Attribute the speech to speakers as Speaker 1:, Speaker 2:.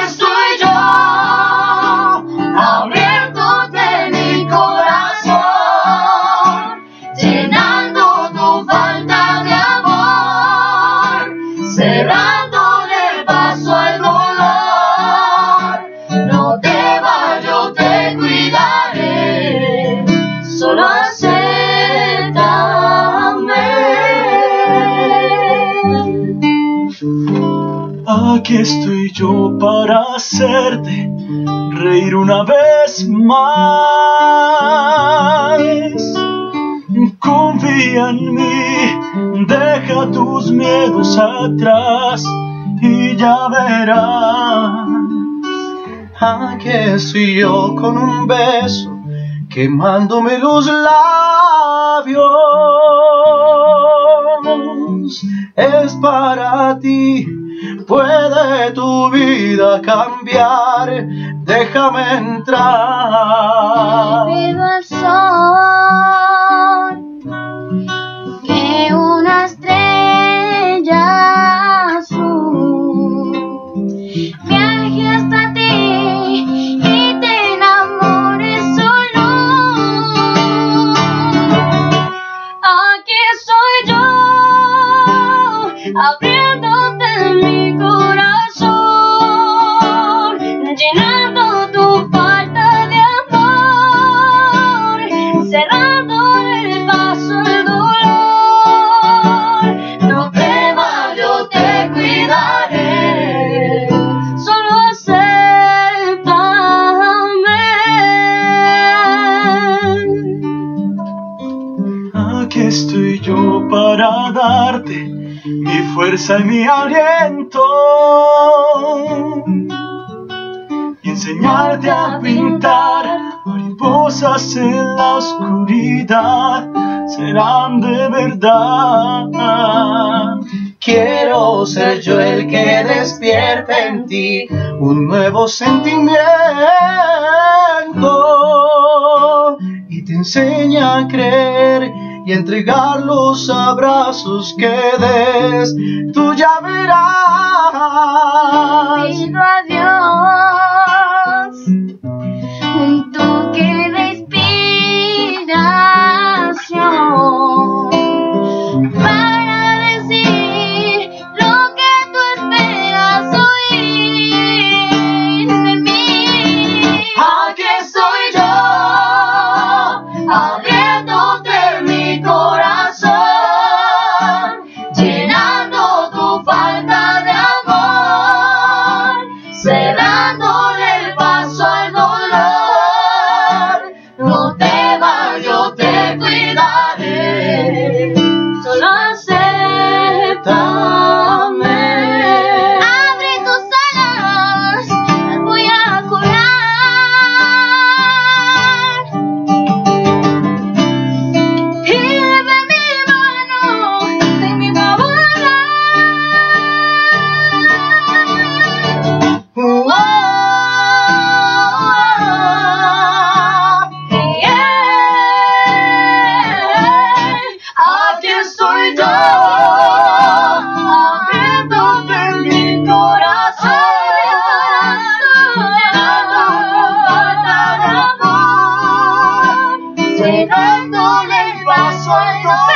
Speaker 1: estoy yo, abriéndote mi corazón, llenando tu falta de amor, cerrándole paso al dolor. No temas, yo te cuidaré, solo
Speaker 2: aquí estoy yo para hacerte reír una vez más. Confía en mí, deja tus miedos atrás y ya verás. Aquí estoy yo con un beso quemándome los labios. Es para ti. Puede tu vida cambiar, déjame entrar.
Speaker 1: Pido al sol que una estrella azul viaje hasta ti y te enamores solo. Aquí estoy yo, abriéndote mi corazón, llenando tu falta de amor, cerrándole el paso al dolor. No temas, yo te cuidaré, solo acéptame.
Speaker 2: Aquí estoy yo para darte mi fuerza y mi aliento, y enseñarte a pintar mariposas en la oscuridad, serán de verdad. Quiero ser yo el que despierte en ti un nuevo sentimiento y te enseña a creer y entregar los abrazos que des, tú ya verás.
Speaker 1: Pido a Dios un toque de inspiración para decir lo que tú esperas oír de mí. Aquí estoy yo, abriéndote mi corazón, llenando tu falta de amor, cerrándole el paso al dolor. No temas, yo te cuidaré, solo acéptame. Abre tus alas, las voy a curar, y de mi mano te invito a volar. Aquí estoy yo, abriéndote mi corazón, llenando tu falta de amor, cerrándole el paso al dolor.